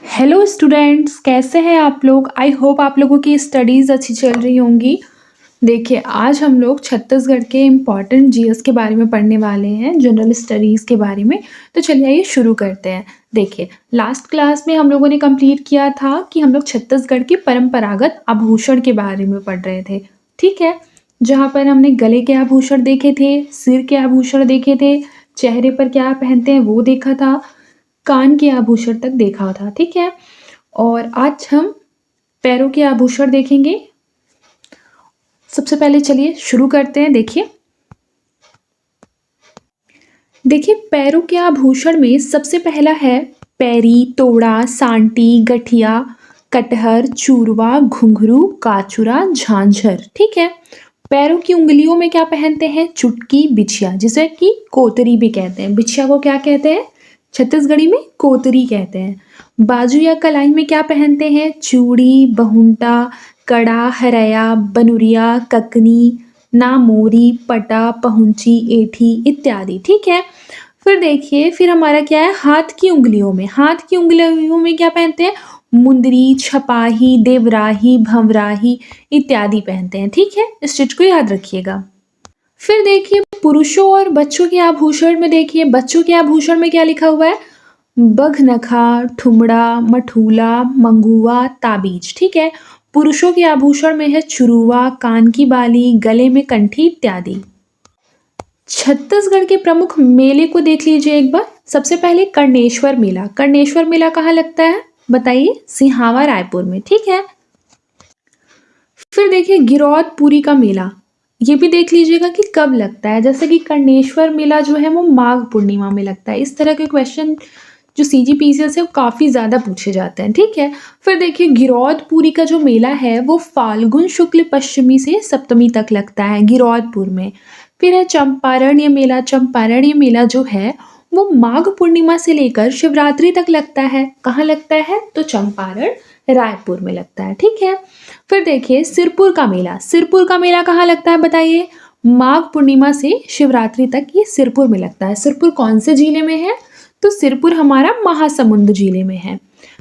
Hello students, कैसे हैं आप लोग। आई होप आप लोगों की स्टडीज़ अच्छी चल रही होंगी। देखिए, आज हम लोग छत्तीसगढ़ के इम्पॉर्टेंट जीएस के बारे में पढ़ने वाले हैं, जनरल स्टडीज़ के बारे में। तो चलिए आइए शुरू करते हैं। देखिए, लास्ट क्लास में हम लोगों ने कंप्लीट किया था कि हम लोग छत्तीसगढ़ के परंपरागत आभूषण के बारे में पढ़ रहे थे, ठीक है। जहाँ पर हमने गले के आभूषण देखे थे, सिर के आभूषण देखे थे, चेहरे पर क्या पहनते हैं वो देखा था, कान के आभूषण तक देखा था, ठीक है। और आज हम पैरों के आभूषण देखेंगे। सबसे पहले चलिए शुरू करते हैं। देखिए पैरों के आभूषण में सबसे पहला है पैरी, तोड़ा, सांटी, गठिया, कटहर, चूरवा, घुंघरू, काचुरा, झांझर, ठीक है। पैरों की उंगलियों में क्या पहनते हैं? चुटकी, बिछिया, जिसे कि कोतरी भी कहते हैं। बिछिया को क्या कहते हैं? छत्तीसगढ़ी में कोतरी कहते हैं। बाजू या कलाई में क्या पहनते हैं? चूड़ी, बहुंटा, कड़ा, हरया, बनुरिया, ककनी, नामोरी, पटा, पहुंची, एठी इत्यादि, ठीक है। फिर देखिए, फिर हमारा क्या है? हाथ की उंगलियों में, हाथ की उंगलियों में क्या पहनते हैं? मुंदरी, छपाही, देवराही, भंवराही इत्यादि पहनते हैं, ठीक है। इस चीज को याद रखिएगा। फिर देखिए पुरुषों और बच्चों के आभूषण में, देखिए बच्चों के आभूषण में क्या लिखा हुआ है? बघनखा, ठुमड़ा, मठूला, मंगुआ, ताबीज, ठीक है। पुरुषों के आभूषण में है चुरुआ, कान की बाली, गले में कंठी इत्यादि। छत्तीसगढ़ के प्रमुख मेले को देख लीजिए एक बार। सबसे पहले कर्णेश्वर मेला। कर्णेश्वर मेला कहाँ लगता है बताइए? सिहावा, रायपुर में, ठीक है। फिर देखिए गिरौदपुरी का मेला, ये भी देख लीजिएगा कि कब लगता है। जैसे कि कर्णेश्वर मेला जो है वो माघ पूर्णिमा में लगता है। इस तरह के क्वेश्चन जो सीजीपीसीएस है वो काफ़ी ज़्यादा पूछे जाते हैं, ठीक है। फिर देखिए गिरौदपुरी का जो मेला है वो फाल्गुन शुक्ल पश्चिमी से सप्तमी तक लगता है गिरौदपुर में। फिर है चंपारण्य मेला। चंपारण्य मेला जो है वो माघ पूर्णिमा से लेकर शिवरात्रि तक लगता है। कहाँ लगता है? तो चंपारण, रायपुर में लगता है, ठीक है। फिर देखिए सिरपुर का मेला। सिरपुर का मेला कहाँ लगता है बताइए? माघ पूर्णिमा से शिवरात्रि तक ये सिरपुर में लगता है। सिरपुर कौन से जिले में है? तो सिरपुर हमारा महासमुंद जिले में है।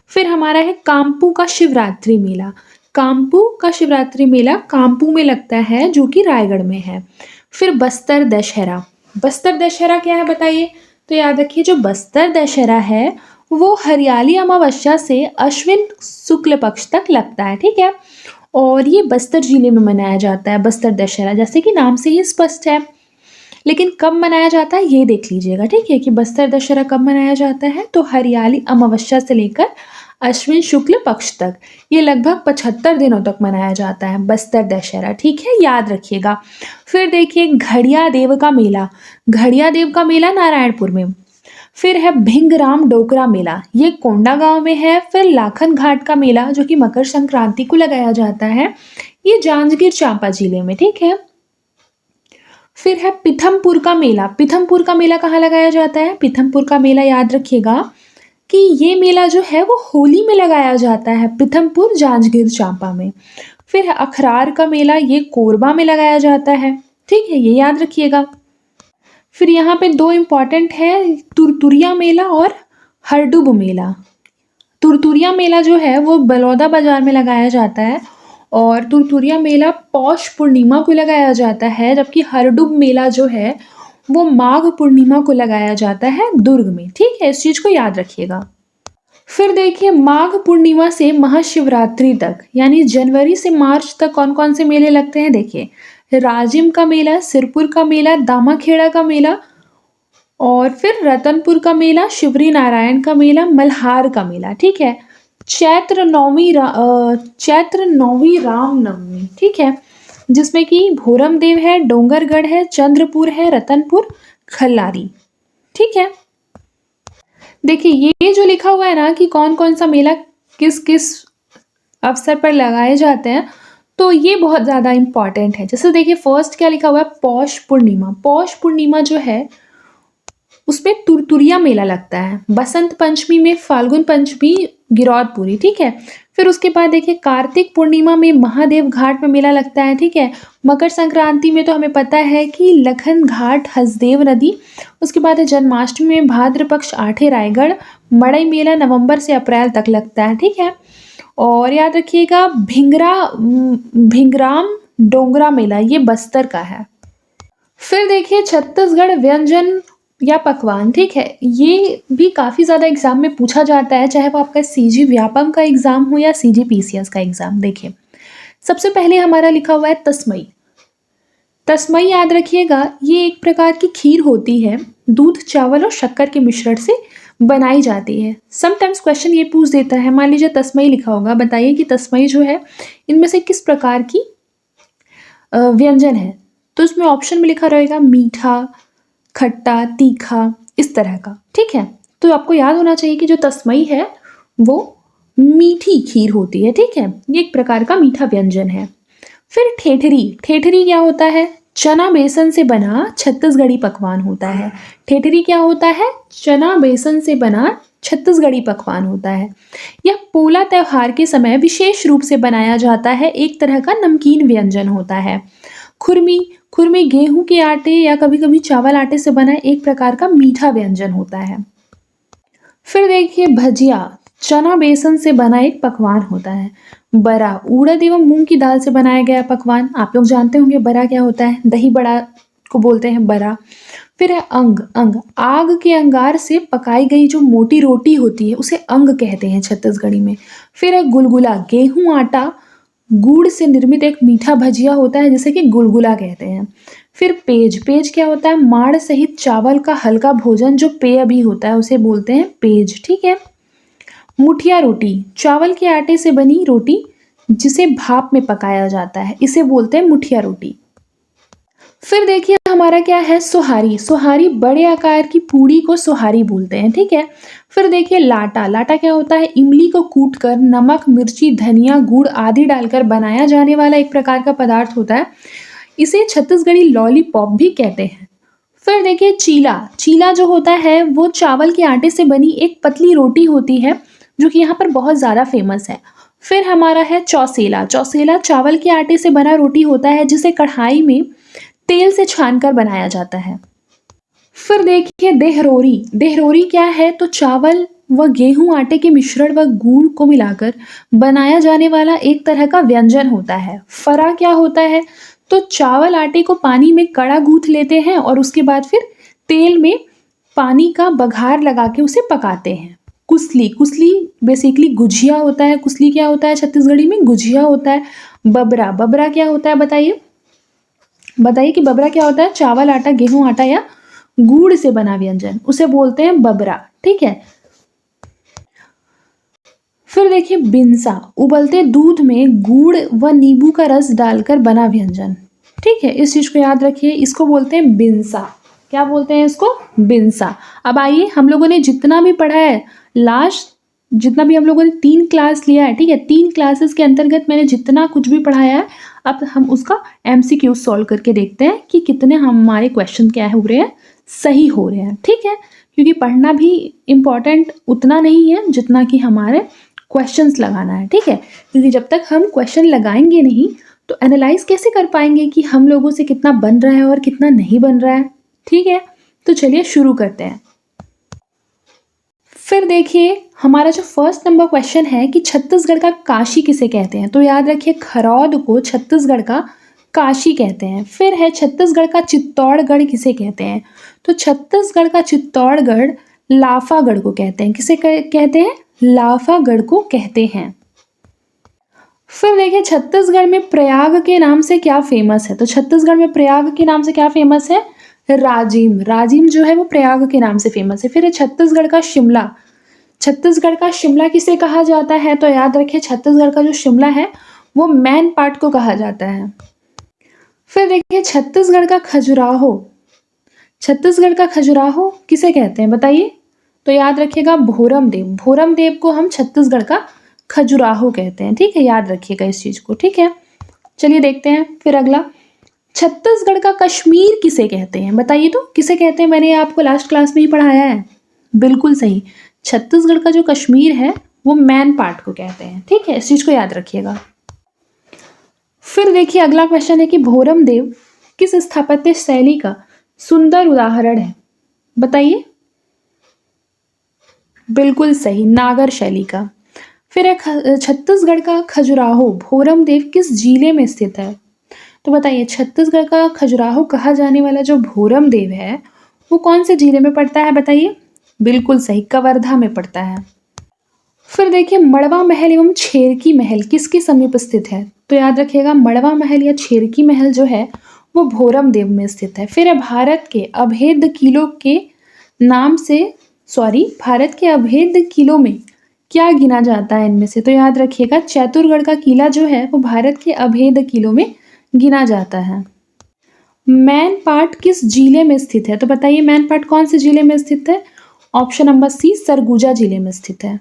फिर हमारा है काम्पू का शिवरात्रि मेला। काम्पू का शिवरात्रि मेला काम्पू में लगता है, जो कि रायगढ़ में है। फिर बस्तर दशहरा। बस्तर दशहरा क्या है बताइए? तो याद रखिए, जो बस्तर दशहरा है वो हरियाली अमावस्या से अश्विन शुक्ल पक्ष तक लगता है, ठीक है। और ये बस्तर जिले में मनाया जाता है बस्तर दशहरा, जैसे कि नाम से ही स्पष्ट है। लेकिन कब मनाया जाता है ये देख लीजिएगा, ठीक है, कि बस्तर दशहरा कब मनाया जाता है। तो हरियाली अमावस्या से लेकर अश्विन शुक्ल पक्ष तक, ये लगभग 75 दिनों तक मनाया जाता है बस्तर दशहरा, ठीक है, याद रखिएगा। फिर देखिए घड़िया देव का मेला। घड़िया देव का मेला नारायणपुर में। फिर है भिंगराम डोकरा मेला, ये कोंडागांव में है। फिर लाखन घाट का मेला जो कि मकर संक्रांति को लगाया जाता है, ये जांजगीर चांपा जिले में, ठीक है। फिर है पीथमपुर का मेला। पीथमपुर का मेला कहाँ लगाया जाता है? पीथमपुर का मेला याद रखिएगा कि ये मेला जो है वो होली में लगाया जाता है, पीथमपुर जांजगीर चांपा में। फिर है अखरार का मेला, ये कोरबा में लगाया जाता है, ठीक है, ये याद रखिएगा। फिर यहाँ पे दो इम्पॉर्टेंट है, तुरतुरिया मेला और हरडुब मेला। तुरतुरिया मेला जो है वो बलौदा बाजार में लगाया जाता है, और तुरतुरिया मेला पौष पूर्णिमा को लगाया जाता है, जबकि हरडुब मेला जो है वो माघ पूर्णिमा को लगाया जाता है दुर्ग में, ठीक है, इस चीज को याद रखिएगा। फिर देखिए माघ पूर्णिमा से महाशिवरात्रि तक, यानी जनवरी से मार्च तक कौन कौन से मेले लगते हैं? देखिए राजिम का मेला, सिरपुर का मेला, दामाखेड़ा का मेला, और फिर रतनपुर का मेला, शिवरी नारायण का मेला, मल्हार का मेला, ठीक है। चैत्र नौवीं रामनवमी, ठीक है, जिसमें कि भोरम देव है, डोंगरगढ़ है, चंद्रपुर है, रतनपुर, खल्लारी, ठीक है। देखिए ये जो लिखा हुआ है ना कि कौन कौन सा मेला किस किस अवसर पर लगाए जाते हैं, तो ये बहुत ज़्यादा इम्पॉर्टेंट है। जैसे देखिए फर्स्ट क्या लिखा हुआ है? पौष पूर्णिमा। पौष पूर्णिमा जो है उसमें तुरतुरिया मेला लगता है। बसंत पंचमी में फाल्गुन पंचमी गिरौदपुरी, ठीक है। फिर उसके बाद देखिए कार्तिक पूर्णिमा में महादेव घाट में मेला लगता है, ठीक है। मकर संक्रांति में तो हमें पता है कि लखन घाट, हसदेव नदी। उसके बाद है जन्माष्टमी में भाद्र पक्ष आठे रायगढ़। मड़ई मेला नवंबर से अप्रैल तक लगता है, ठीक है। और याद रखिएगा भिंगराम डोंगरा मेला, ये बस्तर का है। फिर देखिए छत्तीसगढ़ व्यंजन या पकवान, ठीक है। ये भी काफ़ी ज़्यादा एग्जाम में पूछा जाता है, चाहे वो आपका सीजी व्यापम का एग्जाम हो या सीजी पीसीएस का एग्जाम। देखिए सबसे पहले हमारा लिखा हुआ है तस्मई। तस्मई याद रखिएगा, ये एक प्रकार की खीर होती है, दूध, चावल और शक्कर के मिश्रण से बनाई जाती है। समटाइम्स क्वेश्चन ये पूछ देता है, मान लीजिए तस्मई लिखा होगा, बताइए कि तस्मई जो है इनमें से किस प्रकार की व्यंजन है। तो इसमें ऑप्शन में लिखा रहेगा मीठा, खट्टा, तीखा, इस तरह का, ठीक है। तो आपको याद होना चाहिए कि जो तस्मई है वो मीठी खीर होती है, ठीक है। ये एक प्रकार का मीठा व्यंजन है। फिर ठेठरी। ठेठरी क्या होता है? चना बेसन से बना छत्तीसगढ़ी पकवान होता है। ठेठरी क्या होता है? चना बेसन से बना छत्तीसगढ़ी पकवान होता है। यह पोला त्योहार के समय विशेष रूप से बनाया जाता है, एक तरह का नमकीन व्यंजन होता है। खुरमी। खुरमी गेहूं के आटे या कभी कभी चावल आटे से बना एक प्रकार का मीठा व्यंजन होता है। फिर देखिए भजिया, चना बेसन से बना एक पकवान होता है। बड़ा, उड़द एवं मूंग की दाल से बनाया गया पकवान। आप लोग जानते होंगे बड़ा क्या होता है, दही बड़ा को बोलते हैं बड़ा। फिर है अंग। अंग आग के अंगार से पकाई गई जो मोटी रोटी होती है उसे अंग कहते हैं छत्तीसगढ़ी में। फिर है गुलगुला। गेहूं आटा गुड़ से निर्मित एक मीठा भजिया होता है जिसे कि गुलगुला कहते हैं। फिर पेज। पेज क्या होता है? माड़ सहित चावल का हल्का भोजन जो पेय भी होता है उसे बोलते हैं पेज, ठीक है। मुठिया रोटी, चावल के आटे से बनी रोटी जिसे भाप में पकाया जाता है, इसे बोलते हैं मुठिया रोटी। फिर देखिए हमारा क्या है? सोहारी। सोहारी बड़े आकार की पूड़ी को सोहारी बोलते हैं, ठीक है। फिर देखिए लाटा। लाटा क्या होता है? इमली को कूटकर नमक, मिर्ची, धनिया, गुड़ आदि डालकर बनाया जाने वाला एक प्रकार का पदार्थ होता है, इसे छत्तीसगढ़ी लॉलीपॉप भी कहते हैं। फिर देखिए चीला। चीला जो होता है वो चावल के आटे से बनी एक पतली रोटी होती है जो कि यहाँ पर बहुत ज़्यादा फेमस है। फिर हमारा है चौसेला। चौसेला चावल के आटे से बना रोटी होता है जिसे कढ़ाई में तेल से छानकर बनाया जाता है। फिर देखिए देहरोरी। देहरोरी क्या है? तो चावल व गेहूं आटे के मिश्रण व गुड़ को मिलाकर बनाया जाने वाला एक तरह का व्यंजन होता है। फरा क्या होता है? तो चावल आटे को पानी में कड़ा गूंथ लेते हैं और उसके बाद फिर तेल में पानी का बघार लगा के उसे पकाते हैं। कुसली। कुसली बेसिकली गुझिया होता है। कुसली क्या होता है? छत्तीसगढ़ी में गुझिया होता है। बबरा। बबरा क्या होता है बताइए? बताइए कि बबरा क्या होता है? चावल आटा, गेहूं आटा या गुड़ से बना व्यंजन, उसे बोलते हैं बबरा, ठीक है। फिर देखिए बिंसा। उबलते दूध में गुड़ व नींबू का रस डालकर बना व्यंजन, ठीक है। इस चीज को याद रखिए, इसको बोलते हैं बिंसा। क्या बोलते हैं इसको? बिंसा। अब आइए हम लोगों ने जितना भी पढ़ा है, लास्ट जितना भी हम लोगों ने 3 क्लास लिया है, ठीक है, 3 क्लासेस के अंतर्गत मैंने जितना कुछ भी पढ़ाया है, अब हम उसका एमसीक्यू सॉल्व करके देखते हैं कि कितने हमारे क्वेश्चन क्या हो रहे हैं, सही हो रहे हैं, ठीक है। क्योंकि पढ़ना भी इम्पॉर्टेंट उतना नहीं है जितना कि हमारे क्वेश्चंस लगाना है, ठीक है। क्योंकि जब तक हम क्वेश्चन लगाएंगे नहीं तो एनालाइज कैसे कर पाएंगे कि हम लोगों से कितना बन रहा है और कितना नहीं बन रहा है, ठीक है। तो चलिए शुरू करते हैं। फिर देखिए हमारा जो फर्स्ट नंबर क्वेश्चन है कि छत्तीसगढ़ का काशी किसे कहते हैं, तो याद रखिए खरौद को छत्तीसगढ़ का काशी कहते हैं। फिर है छत्तीसगढ़ का चित्तौड़गढ़ किसे कहते हैं, तो छत्तीसगढ़ का चित्तौड़गढ़ लाफागढ़ को कहते हैं। किसे कहते हैं? लाफागढ़ को कहते हैं। फिर देखिए छत्तीसगढ़ में प्रयाग के नाम से क्या फेमस है, तो छत्तीसगढ़ में प्रयाग के नाम से क्या फेमस है? राजिम। राजिम जो है वो प्रयाग के नाम से फेमस है। फिर है छत्तीसगढ़ का शिमला। छत्तीसगढ़ का शिमला किसे कहा जाता है, तो याद रखिए छत्तीसगढ़ का जो शिमला है वो मैन पार्ट को कहा जाता है। फिर देखिए छत्तीसगढ़ का खजुराहो। छत्तीसगढ़ का खजुराहो किसे कहते हैं बताइए, तो याद रखिएगा भोरम देव। भोरम देव को हम छत्तीसगढ़ का खजुराहो कहते हैं, ठीक है, याद रखिएगा इस चीज को, ठीक है। चलिए देखते हैं फिर अगला, छत्तीसगढ़ का कश्मीर किसे कहते हैं बताइए, तो किसे कहते हैं? मैंने आपको लास्ट क्लास में ही पढ़ाया है, बिल्कुल सही। छत्तीसगढ़ का जो कश्मीर है वो मैन पार्ट को कहते हैं। ठीक है, इस चीज को याद रखिएगा। फिर देखिए अगला क्वेश्चन है कि भोरम देव किस स्थापत्य शैली का सुंदर उदाहरण है? बताइए। बिल्कुल सही, नागर शैली का। फिर है छत्तीसगढ़ का खजुराहो भोरम देव किस जिले में स्थित है? तो बताइए, छत्तीसगढ़ का खजुराहो कहा जाने वाला जो भोरम देव है वो कौन से जिले में पड़ता है? बताइए। बिल्कुल सही, कवर्धा में पड़ता है। फिर देखिए मड़वा महल एवं छेरकी महल किसके समीप स्थित है? तो याद रखिएगा, मड़वा महल या छेरकी महल जो है वो भोरम देव में स्थित है। फिर है भारत के अभेद किलों के नाम से भारत के अभेद किलों में क्या गिना जाता है इनमें से? तो याद रखिएगा, चैतुरगढ़ का किला जो है वो भारत के अभेद किलों में गिना जाता है। मैन पाट किस जिले में स्थित है? तो बताइए, मैन पाट कौन से जिले में स्थित है? ऑप्शन नंबर सी, सरगुजा जिले में स्थित है।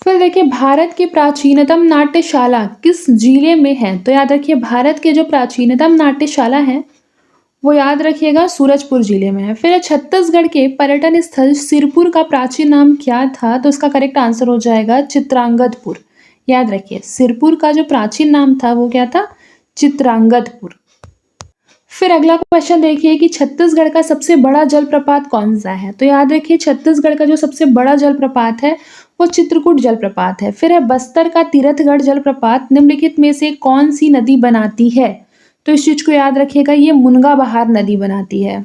फिर देखिए भारत की प्राचीनतम नाट्यशाला किस जिले में है? तो याद रखिए, भारत के जो प्राचीनतम नाट्यशाला है वो याद रखिएगा सूरजपुर जिले में है। फिर छत्तीसगढ़ के पर्यटन स्थल सिरपुर का प्राचीन नाम क्या था? तो इसका करेक्ट आंसर हो जाएगा चित्रांगदपुर। याद रखिए, सिरपुर का जो प्राचीन नाम था वो क्या था? चित्रांगदपुर। फिर अगला क्वेश्चन देखिए कि छत्तीसगढ़ का सबसे बड़ा जलप्रपात कौन सा है? तो याद रखिए, छत्तीसगढ़ का जो सबसे बड़ा जलप्रपात है वो चित्रकूट जलप्रपात है। फिर है बस्तर का तीरथगढ़ जलप्रपात निम्नलिखित में से कौन सी नदी बनाती है? तो इस चीज को याद रखिएगा, ये मुनगा बहार नदी बनाती है।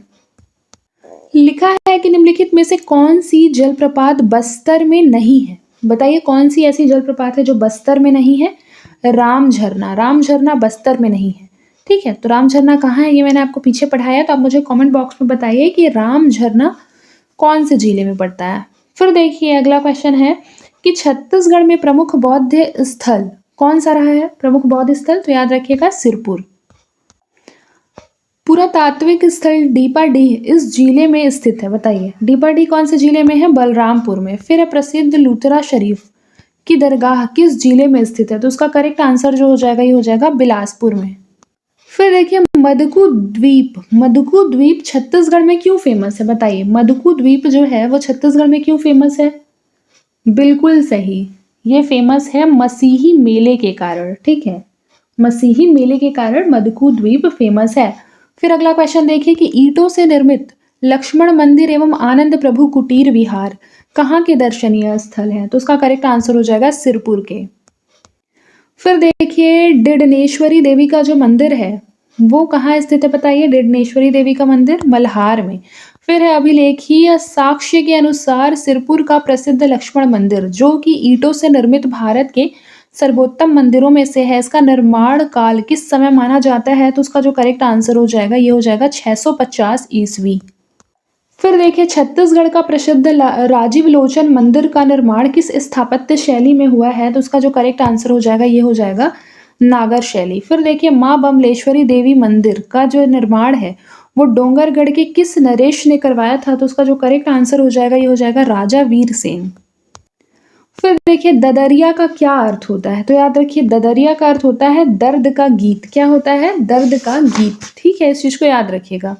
लिखा है कि निम्नलिखित में से कौन सी जलप्रपात बस्तर में नहीं है? बताइए, कौन सी ऐसी जलप्रपात है जो बस्तर में नहीं है? राम झरना। राम झरना बस्तर में नहीं है। ठीक है, तो राम झरना कहाँ है ये मैंने आपको पीछे पढ़ाया, तो आप मुझे कमेंट बॉक्स में बताइए कि राम झरना कौन से जिले में पड़ता है। फिर देखिए अगला क्वेश्चन है कि छत्तीसगढ़ में प्रमुख बौद्ध स्थल कौन सा रहा है? प्रमुख बौद्ध स्थल, तो याद रखिएगा सिरपुर। पुरातात्विक स्थल डीपाडीह इस जिले में स्थित है। बताइए, डीपाडीह कौन से जिले में है? बलरामपुर में। फिर है प्रसिद्ध लुथरा शरीफ की दरगाह किस जिले में स्थित है? तो उसका करेक्ट आंसर जो हो जाएगा ये हो जाएगा बिलासपुर में। फिर देखिए मदकू द्वीप छत्तीसगढ़ में क्यों फेमस है? बताइए, मदकू द्वीप जो है वो छत्तीसगढ़ में क्यों फेमस है? बिल्कुल सही, ये फेमस है मसीही मेले के कारण। ठीक है, मसीही मेले के कारण मदकू द्वीप फेमस है। फिर अगला क्वेश्चन देखिए कि ईंटों से निर्मित लक्ष्मण मंदिर एवं आनंद प्रभु कुटीर विहार कहाँ के दर्शनीय स्थल हैं? तो उसका करेक्ट आंसर हो जाएगा सिरपुर के। फिर देखिए डिडनेश्वरी देवी का जो मंदिर है वो कहाँ स्थित है? बताइए, डिडनेश्वरी देवी का मंदिर मल्हार में। फिर है अभिलेखीय साक्ष्य के अनुसार सिरपुर का प्रसिद्ध लक्ष्मण मंदिर जो कि ईंटों से निर्मित भारत के सर्वोत्तम मंदिरों में से है, इसका निर्माण काल किस समय माना जाता है? तो उसका जो करेक्ट आंसर हो जाएगा ये हो जाएगा 650 ईस्वी। फिर देखिए छत्तीसगढ़ का प्रसिद्ध राजीव लोचन मंदिर का निर्माण किस स्थापत्य शैली में हुआ है? तो उसका जो करेक्ट आंसर हो जाएगा ये हो जाएगा नागर शैली। फिर देखिए माँ बमलेश्वरी देवी मंदिर का जो निर्माण है वो डोंगरगढ़ के किस नरेश ने करवाया था? तो उसका जो करेक्ट आंसर हो जाएगा ये हो जाएगा राजा वीर सेन। फिर देखिए ददरिया का क्या अर्थ होता है? तो याद रखिए, ददरिया का अर्थ होता है दर्द का गीत। क्या होता है? दर्द का गीत। ठीक है, इस चीज को याद रखिएगा।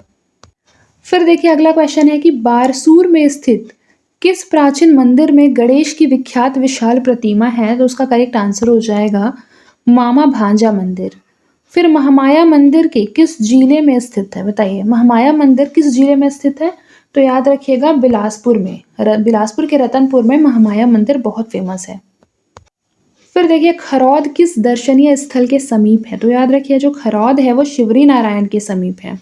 फिर देखिए अगला क्वेश्चन है कि बारसूर में स्थित किस प्राचीन मंदिर में गणेश की विख्यात विशाल प्रतिमा है? तो उसका करेक्ट आंसर हो जाएगा मामा भांजा मंदिर। फिर महामाया मंदिर के किस जिले में स्थित है? बताइए, महामाया मंदिर किस जिले में स्थित है? तो याद रखिएगा बिलासपुर में। बिलासपुर के रतनपुर में महामाया मंदिर बहुत फेमस है। फिर देखिए खरौद किस दर्शनीय स्थल के समीप है? तो याद रखिए, जो खरौद है वो शिवरी नारायण के समीप है।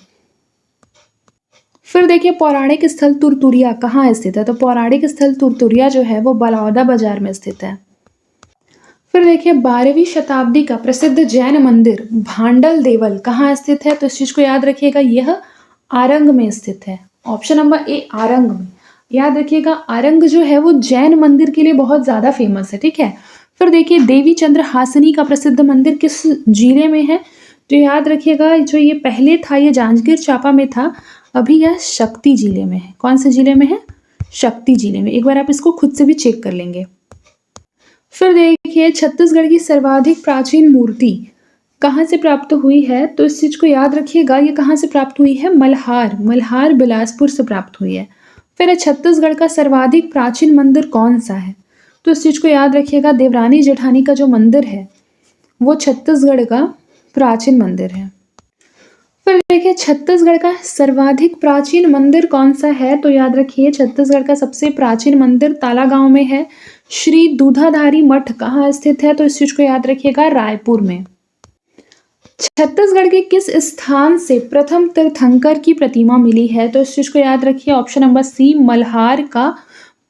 फिर देखिए पौराणिक स्थल तुरतुरिया कहाँ स्थित है? तो पौराणिक स्थल तुरतुरिया जो है वो बलौदा बाजार में स्थित है। फिर देखिए 12वीं शताब्दी का प्रसिद्ध जैन मंदिर भांडल देवल कहाँ स्थित है? तो इस चीज को याद रखिएगा, यह आरंग में स्थित है। ऑप्शन नंबर ए, आरंग में। याद रखिएगा, आरंग जो है वो जैन मंदिर के लिए बहुत ज्यादा फेमस है। ठीक है, फिर देखिए देवी चंद्र हासिनी का प्रसिद्ध मंदिर किस जिले में है? तो याद रखिएगा, जो ये पहले था ये जांजगीर चांपा में था, अभी यह शक्ति जिले में है। कौन से जिले में है? शक्ति जिले में। एक बार आप इसको खुद से भी चेक कर लेंगे। फिर देखिए छत्तीसगढ़ की सर्वाधिक प्राचीन मूर्ति कहाँ से प्राप्त हुई है? तो इस चीज को याद रखिएगा, ये कहाँ से प्राप्त हुई है? मल्हार बिलासपुर से प्राप्त हुई है। फिर छत्तीसगढ़ का सर्वाधिक प्राचीन मंदिर कौन सा है? तो इस चीज़ को याद रखिएगा। देवरानी जेठानी का जो मंदिर है वो छत्तीसगढ़ का प्राचीन मंदिर है। फिर देखिए छत्तीसगढ़ का सर्वाधिक प्राचीन मंदिर कौन सा है, तो याद रखिए छत्तीसगढ़ का सबसे प्राचीन मंदिर ताला गांव में है। श्री दूधाधारी मठ कहाँ स्थित है, तो इस चीज को याद रखिएगा, रायपुर में। छत्तीसगढ़ के किस स्थान से प्रथम तीर्थंकर की प्रतिमा मिली है, तो इस चीज को याद रखिए, ऑप्शन नंबर सी, मल्हार का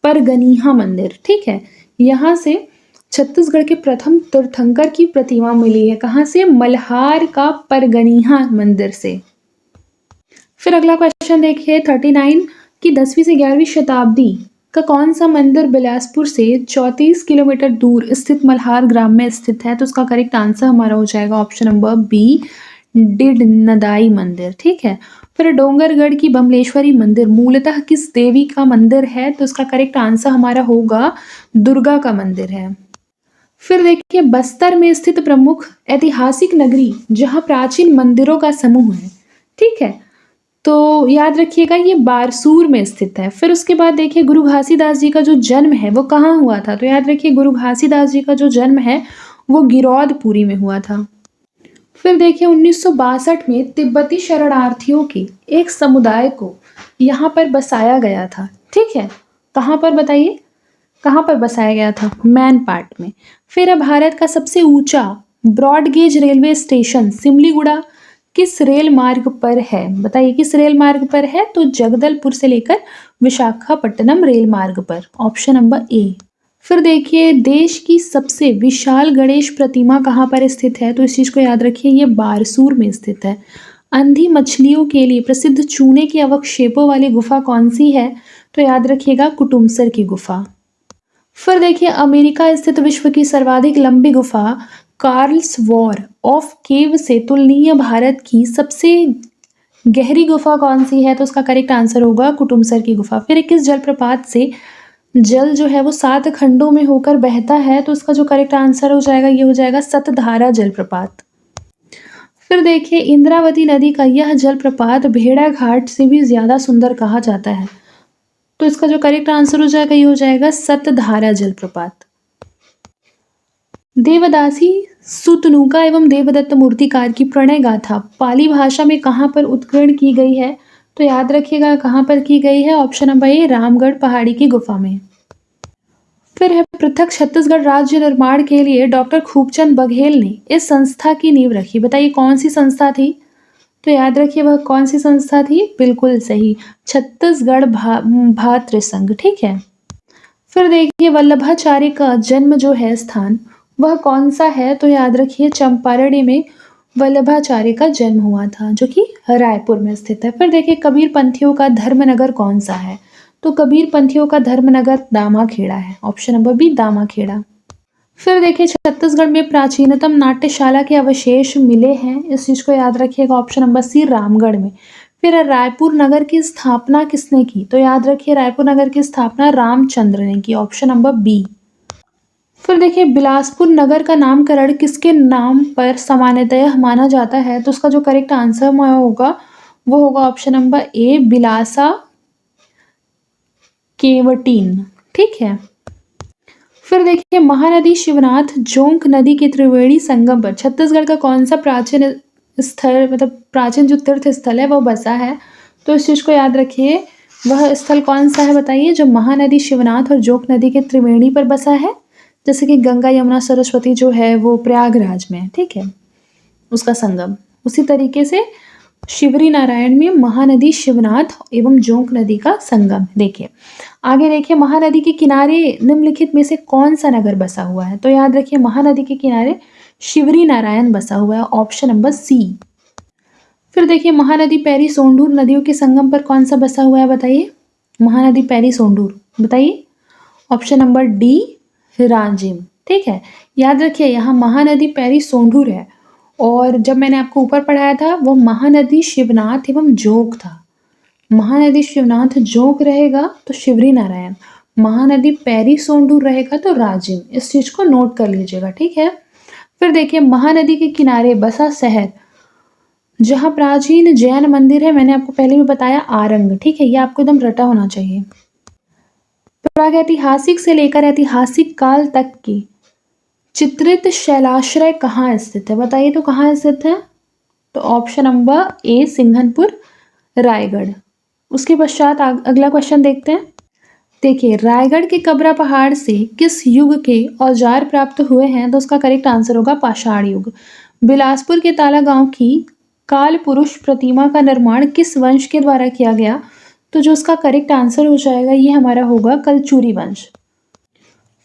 परगनिहा मंदिर। ठीक है, यहाँ से छत्तीसगढ़ के प्रथम तीर्थंकर की प्रतिमा मिली है। कहाँ से? मल्हार का परगनिहा मंदिर से। फिर अगला क्वेश्चन देखिए 39 की 10वीं से 11वीं शताब्दी का कौन सा मंदिर बिलासपुर से 34 किलोमीटर दूर स्थित मल्हार ग्राम में स्थित है, तो उसका करेक्ट आंसर हमारा हो जाएगा ऑप्शन नंबर बी, डिडनदाई मंदिर। ठीक है, फिर डोंगरगढ़ की बमलेश्वरी मंदिर मूलतः किस देवी का मंदिर है, तो उसका करेक्ट आंसर हमारा होगा दुर्गा का मंदिर है। फिर देखिए बस्तर में स्थित प्रमुख ऐतिहासिक नगरी जहां प्राचीन मंदिरों का समूह है। ठीक है, तो याद रखिएगा ये बारसूर में स्थित है। फिर उसके बाद देखिए गुरु घासीदास जी का जो जन्म है वो कहाँ हुआ था, तो याद रखिए गुरु घासीदास जी का जो जन्म है वो गिरौदपुरी में हुआ था। फिर देखिए 1962 में तिब्बती शरणार्थियों के एक समुदाय को यहाँ पर बसाया गया था। ठीक है, कहाँ पर बताइए, कहाँ पर बसाया गया था? मैनपाट में। फिर भारत का सबसे ऊंचा ब्रॉडगेज रेलवे स्टेशन सिमलीगुड़ा किस रेल मार्ग पर है, बताइए किस रेल मार्ग पर है, तो जगदलपुर से लेकर विशाखापट्टनम रेल मार्ग पर, ऑप्शन नंबर ए। फिर देखिए देश की सबसे विशाल गणेश प्रतिमा कहाँ पर स्थित है, तो इस चीज को याद रखिए, ये बारसूर में स्थित है। अंधी मछलियों के लिए प्रसिद्ध चूने के अवक्षेपों वाली गुफा कौन सी है, तो याद रखिएगा कुटुमसर की गुफा। फिर देखिए अमेरिका स्थित विश्व की सर्वाधिक लंबी गुफा कार्ल्स वॉर ऑफ केव से तुलनीय भारत की सबसे गहरी गुफा कौन सी है, तो उसका करेक्ट आंसर होगा कुटुमसर की गुफा। फिर किस जलप्रपात से जल जो है वो 7 खंडों में होकर बहता है, तो उसका जो करेक्ट आंसर हो जाएगा ये हो जाएगा सतधारा जलप्रपात। फिर देखिए इंद्रावती नदी का यह जलप्रपात भेड़ा घाट से भी ज्यादा सुंदर कहा जाता है, तो इसका जो करेक्ट आंसर हो जाएगा ये हो जाएगा सतधारा जलप्रपात। देवदासी सुतनुका एवं देवदत्त मूर्तिकार की प्रणय गाथा पाली भाषा में कहाँ पर उत्कीर्ण की गई है, तो याद रखिएगा कहाँ पर की गई है, ऑप्शन नंबर ए, रामगढ़ पहाड़ी की गुफा में। फिर है पृथक छत्तीसगढ़ राज्य निर्माण के लिए डॉक्टर खूबचंद बघेल ने इस संस्था की नींव रखी, बताइए कौन सी संस्था थी, तो याद रखिए वह कौन सी संस्था थी, बिल्कुल सही, छत्तीसगढ़ भातृ संघ। ठीक है, फिर देखिए वल्लभाचार्य का जन्म जो है स्थान वह कौन सा है, तो याद रखिए चंपारण्य में वल्लभाचार्य का जन्म हुआ था जो कि रायपुर में स्थित है। फिर देखिए कबीर पंथियों का धर्मनगर कौन सा है, तो कबीर पंथियों का धर्मनगर दामाखेड़ा है, ऑप्शन नंबर बी, दामाखेड़ा। फिर देखिए छत्तीसगढ़ में प्राचीनतम नाट्यशाला के अवशेष मिले हैं, इस चीज को याद रखिएगा, ऑप्शन नंबर सी, रामगढ़ में। फिर रायपुर नगर की स्थापना किसने की, तो याद रखिए रायपुर नगर की स्थापना रामचंद्र ने की, ऑप्शन नंबर बी। फिर देखिए बिलासपुर नगर का नामकरण किसके नाम पर सामान्यतः माना जाता है, तो उसका जो करेक्ट आंसर होगा वो होगा option number A, Bilasa Kevtin. ठीक है, फिर देखिए महानदी शिवनाथ जोंक नदी के त्रिवेणी संगम पर छत्तीसगढ़ का कौन सा प्राचीन स्थल, मतलब प्राचीन जो तीर्थ स्थल है वो बसा है, तो इस चीज को याद रखिए, वह स्थल कौन सा है बताइए, जो महानदी शिवनाथ और जोंक नदी के त्रिवेणी पर बसा है, जैसे कि गंगा यमुना सरस्वती जो है वो प्रयागराज में। ठीक है, उसका संगम, उसी तरीके से शिवरी नारायण में महानदी शिवनाथ एवं जोंक नदी का संगम। देखिए आगे देखिए महानदी के किनारे निम्नलिखित में से कौन सा नगर बसा हुआ है, तो याद रखिए महानदी के किनारे शिवरी नारायण बसा हुआ है, ऑप्शन नंबर सी। फिर देखिए महानदी पैरी सोंढूर नदियों के संगम पर कौन सा बसा हुआ है बताइए, महानदी पैरी सोंढूर, बताइए, ऑप्शन नंबर डी, राजिम। ठीक है, याद रखिए यहाँ महानदी पैरी सोंढूर है, और जब मैंने आपको ऊपर पढ़ाया था वो महानदी शिवनाथ एवं जोंक था। महानदी शिवनाथ जोंक रहेगा तो शिवरी नारायण, महानदी पैरी सोंढूर रहेगा तो राजिम, इस चीज को नोट कर लीजिएगा। ठीक है, फिर देखिए महानदी के किनारे बसा शहर जहाँ प्राचीन जैन मंदिर है, मैंने आपको पहले भी बताया आरंग। ठीक है, ये आपको एकदम रटा होना चाहिए। प्रागैतिहासिक से लेकर ऐतिहासिक काल तक की चित्रित शैलाश्रय कहाँ स्थित है? बताइए तो कहाँ स्थित है? तो option number A Singhanpur, Raigarh. उसके पश्चात अगला क्वेश्चन देखते हैं। देखिए, रायगढ़ के कबरा पहाड़ से किस युग के औजार प्राप्त हुए हैं? तो उसका करेक्ट आंसर होगा पाषाण युग। बिलासपुर के ताला गांव की काल पुरुष प्रतिमा का निर्माण किस वंश के द्वारा किया गया? तो जो उसका करेक्ट आंसर हो जाएगा ये हमारा होगा कलचुरी वंश।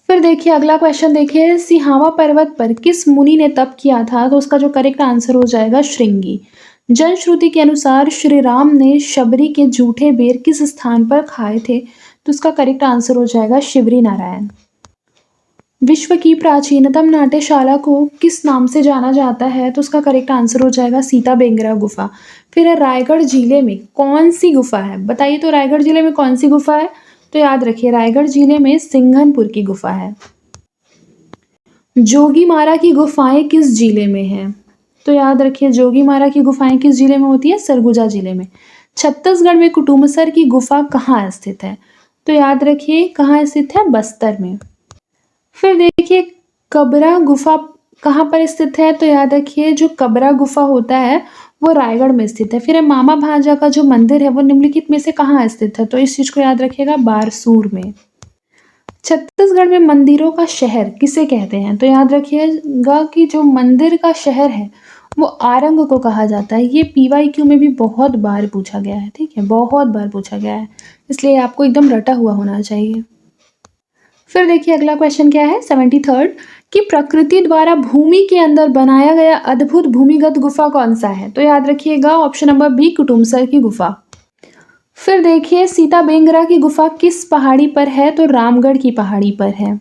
फिर देखिए अगला क्वेश्चन देखिए, सिहावा पर्वत पर किस मुनि ने तप किया था? तो उसका जो करेक्ट आंसर हो जाएगा श्रृंगी। जनश्रुति के अनुसार श्री राम ने शबरी के जूठे बेर किस स्थान पर खाए थे? तो उसका करेक्ट आंसर हो जाएगा शिवरी नारायण। विश्व की प्राचीनतम नाट्यशाला को किस नाम से जाना जाता है? तो उसका करेक्ट आंसर हो जाएगा सीता बेंगरा गुफा। फिर रायगढ़ जिले में कौन सी गुफा है? बताइए तो रायगढ़ जिले में कौन सी गुफा है? तो याद रखिए रायगढ़ जिले में सिंघनपुर की गुफा है। जोगीमारा की गुफाएं किस जिले में हैं? तो याद रखिए जोगीमारा की गुफाएं किस जिले में होती है? सरगुजा जिले में। छत्तीसगढ़ में कुटुमसर की गुफा कहाँ स्थित है? तो याद रखिए कहाँ स्थित है? बस्तर में। फिर देखिए कबरा गुफा कहाँ पर स्थित है? तो याद रखिए जो कबरा गुफा होता है वो रायगढ़ में स्थित है। फिर मामा भांजा का जो मंदिर है वो निम्नलिखित में से कहाँ स्थित है? तो इस चीज को याद रखिएगा बारसूर में। छत्तीसगढ़ में मंदिरों का शहर किसे कहते हैं? तो याद रखिएगा कि जो मंदिर का शहर है वो आरंग को कहा जाता है। ये पीवाईक्यू में भी बहुत बार पूछा गया है, ठीक है, बहुत बार पूछा गया है, इसलिए आपको एकदम रटा हुआ होना चाहिए। फिर देखिए अगला क्वेश्चन क्या है 73rd कि प्रकृति द्वारा भूमि के अंदर बनाया गया अद्भुत भूमिगत गुफा कौन सा है? तो याद रखिएगा ऑप्शन नंबर बी कुटुमसर की गुफा। फिर देखिए सीता बेंगरा की गुफा किस पहाड़ी पर है? तो रामगढ़ की पहाड़ी पर है।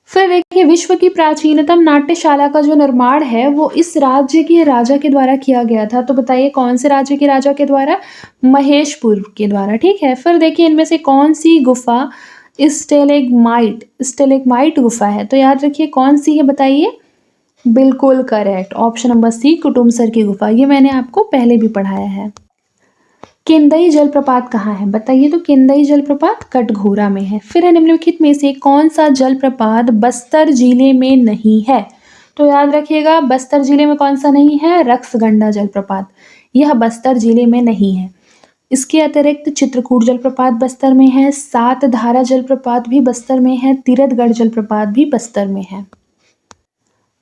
फिर देखिए विश्व की प्राचीनतम नाट्यशाला का जो निर्माण है वो इस राज्य के राजा के द्वारा किया गया था। तो बताइए कौन से राज्य के राजा के द्वारा? महेशपुर के द्वारा, ठीक है। फिर देखिए इनमें से कौन सी गुफा स्टेलेगमाइट गुफा है? तो याद रखिए कौन सी है बताइए? बिल्कुल correct, option number C Kutumsar की गुफा। ये मैंने आपको पहले भी पढ़ाया है। केंदई जलप्रपात कहाँ है? बताइए तो केंदई जलप्रपात कटघोरा में है। फिर है निम्नलिखित में से कौन सा जलप्रपात बस्तर जिले में नहीं है? तो याद रखिएगा बस्तर जिले में कौन सा नहीं है? रक्सगंडा जलप्रपात, यह बस्तर जिले में नहीं है। इसके अतिरिक्त चित्रकूट जलप्रपात बस्तर में है, सात धारा जलप्रपात भी बस्तर में है, तीरथगढ़ जलप्रपात भी बस्तर में है।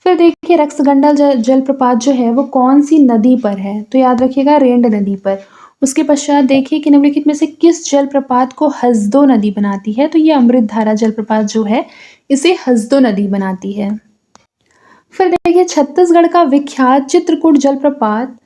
फिर देखिए रक्सगंडा जलप्रपात जो है वो कौन सी नदी पर है? तो याद रखिएगा रेंड नदी पर। उसके पश्चात देखिए कि निम्नलिखित में से किस जलप्रपात को हसदो नदी बनाती है? तो ये अमृतधारा जलप्रपात जो है इसे हसदो नदी बनाती है। फिर देखिए छत्तीसगढ़ का विख्यात चित्रकूट जलप्रपात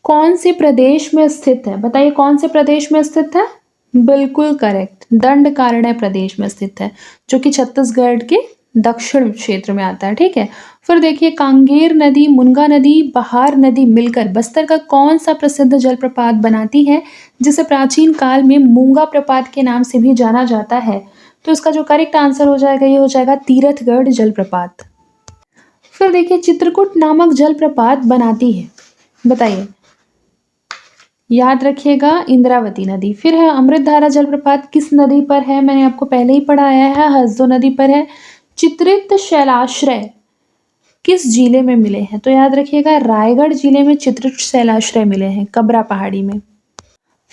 कौन से प्रदेश में स्थित है? बताइए कौन से प्रदेश में स्थित है? बिल्कुल करेक्ट, दंडकारण्य प्रदेश में स्थित है, जो कि छत्तीसगढ़ के दक्षिण क्षेत्र में आता है, ठीक है। फिर देखिए कांगेर नदी, मुनगा नदी, बहार नदी मिलकर बस्तर का कौन सा प्रसिद्ध जलप्रपात बनाती है, जिसे प्राचीन काल में मूंगा प्रपात के नाम से भी जाना जाता है? तो इसका जो करेक्ट आंसर हो जाएगा ये हो जाएगा तीरथगढ़ जलप्रपात। फिर देखिए चित्रकूट नामक जलप्रपात बनाती है, बताइए। याद रखिएगा इंद्रावती नदी। फिर है अमृतधारा जलप्रपात किस नदी पर है? मैंने आपको पहले ही पढ़ाया है, हसदो नदी पर है। चित्रित शैलाश्रय किस जिले में मिले हैं? तो याद रखिएगा रायगढ़ जिले में चित्रित शैलाश्रय मिले हैं, कबरा पहाड़ी में।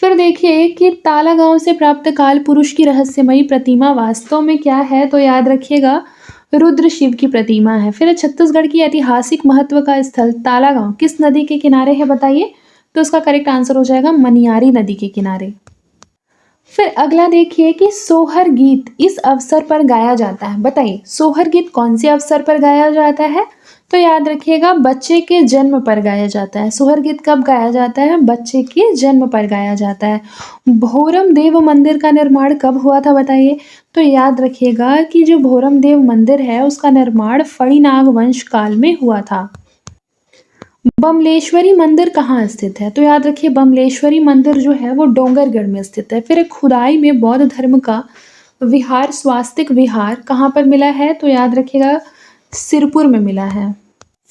फिर देखिए कि ताला गांव से प्राप्त काल पुरुष की रहस्यमयी प्रतिमा वास्तव में क्या है? तो याद रखिएगा रुद्र शिव की प्रतिमा है। फिर छत्तीसगढ़ की ऐतिहासिक महत्व का स्थल ताला गांव किस नदी के किनारे है? बताइए तो उसका करेक्ट आंसर हो जाएगा मनियारी नदी के किनारे। फिर अगला देखिए कि सोहर गीत इस अवसर पर गाया जाता है, बताइए सोहर गीत कौन से अवसर पर गाया जाता है? तो याद रखिएगा बच्चे के जन्म पर गाया जाता है। सोहर गीत कब गाया जाता है? बच्चे के जन्म पर गाया जाता है। भोरम देव मंदिर का निर्माण कब हुआ था बताइए? तो याद रखिएगा कि जो भोरम देव मंदिर है उसका निर्माण फणिनाग वंश काल में हुआ था। बमलेश्वरी मंदिर कहाँ स्थित है? तो याद रखिए बमलेश्वरी मंदिर जो है वो डोंगरगढ़ में स्थित है। फिर एक खुदाई में बौद्ध धर्म का विहार स्वास्तिक विहार कहाँ पर मिला है? तो याद रखिएगा सिरपुर में मिला है।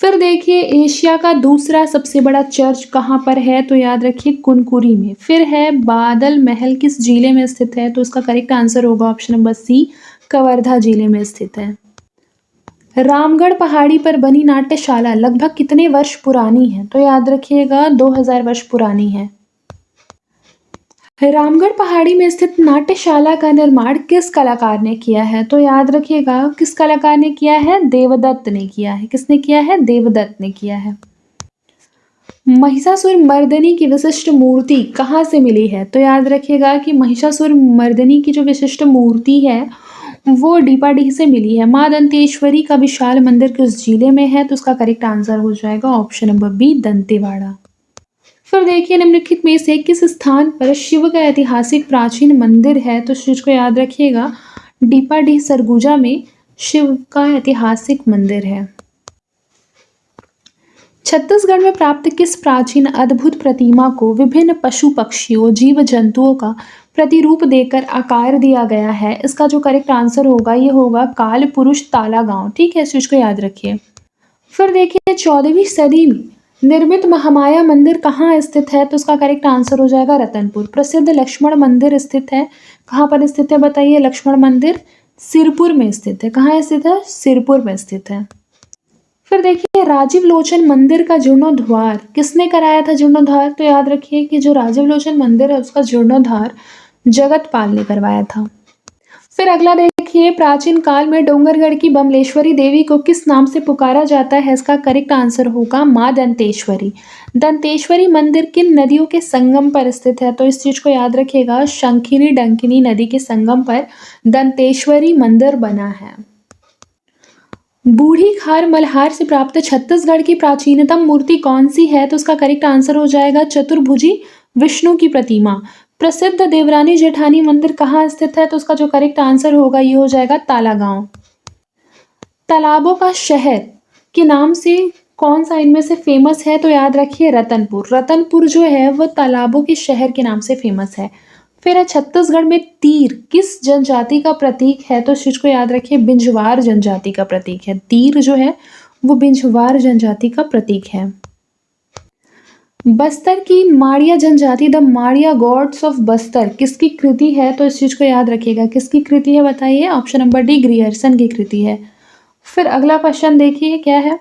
फिर देखिए एशिया का दूसरा सबसे बड़ा चर्च कहाँ पर है, तो याद रखिए कुनकुरी में। फिर है बादल महल किस जिले में स्थित है, तो इसका करेक्ट आंसर होगा ऑप्शन नंबर सी, कवर्धा जिले में स्थित है। रामगढ़ पहाड़ी पर बनी नाट्यशाला लगभग कितने वर्ष पुरानी है, तो याद रखिएगा 2000 वर्ष पुरानी है। रामगढ़ पहाड़ी में स्थित नाट्यशाला का निर्माण किस कलाकार ने किया है, तो याद रखिएगा किस कलाकार ने किया है, देवदत्त ने किया है। किसने किया है, देवदत्त ने किया है। महिषासुर मर्दिनी की विशिष्ट मूर्ति कहाँ से मिली है, तो याद रखिएगा कि महिषासुर मर्दिनी की जो विशिष्ट मूर्ति है वो डीपाडीह से मिली है। माँ दंतेश्वरी का विशाल मंदिर किस जिले में है, तो उसका करेक्ट आंसर हो जाएगा ऑप्शन नंबर बी, दंतेवाड़ा। फिर देखिए निम्नलिखित में से किस स्थान पर शिव का ऐतिहासिक प्राचीन मंदिर है, तो इस चीज को याद रखिएगा डीपाडीह सरगुजा में शिव का ऐतिहासिक मंदिर है। छत्तीसगढ़ में प्राप्त किस प्राचीन अद्भुत प्रतिमा को विभिन्न पशु पक्षियों जीव जंतुओं का प्रतिरूप देकर आकार दिया गया है, इसका जो करेक्ट आंसर होगा ये होगा काल पुरुष ताला गांव। ठीक है, इस चीज को याद रखिए। फिर देखिए 14वीं सदी में निर्मित महामाया मंदिर कहाँ स्थित है, तो उसका करेक्ट आंसर हो जाएगा रतनपुर। प्रसिद्ध लक्ष्मण मंदिर स्थित है, कहाँ पर स्थित है बताइए, लक्ष्मण मंदिर सिरपुर में स्थित है। कहाँ स्थित है, सिरपुर में स्थित है। फिर देखिए राजीव लोचन मंदिर का जीर्णोद्धार किसने कराया था, जीर्णोद्धार, तो याद रखिए कि जो राजीव लोचन मंदिर है उसका जीर्णोद्धार जगतपाल ने करवाया था। फिर अगला देखिए प्राचीन काल में डोंगरगढ़ की बमलेश्वरी देवी को किस नाम से पुकारा जाता है, इसका करेक्ट आंसर होगा माँ दंतेश्वरी। दंतेश्वरी मंदिर किन नदियों के संगम पर स्थित है, तो इस चीज को याद रखिएगा शंखिनी डंकिनी नदी के संगम पर दंतेश्वरी मंदिर बना है। बूढ़ी खार मल्हार से प्राप्त छत्तीसगढ़ की प्राचीनतम मूर्ति कौन सी है, तो उसका करेक्ट आंसर हो जाएगा चतुर्भुजी विष्णु की प्रतिमा। प्रसिद्ध देवरानी जेठानी मंदिर कहाँ स्थित है, तो उसका जो करेक्ट आंसर होगा ये हो जाएगा तालागांव। तालाबों का शहर के नाम से कौन सा इनमें से फेमस है, तो याद रखिए रतनपुर। रतनपुर जो है वह तालाबों के शहर के नाम से फेमस है। फिर है छत्तीसगढ़ में तीर किस जनजाति का प्रतीक है, तो इस चीज को याद रखिए बिंजवार जनजाति का प्रतीक है। तीर जो है वो बिंजवार जनजाति का प्रतीक है। बस्तर की माड़िया जनजाति the Madia God's of Bastar किसकी कृति है, तो इस चीज को याद रखिएगा किसकी कृति है बताइए, ऑप्शन नंबर डी, ग्रियर्सन की कृति है। फिर अगला क्वेश्चन देखिए क्या है।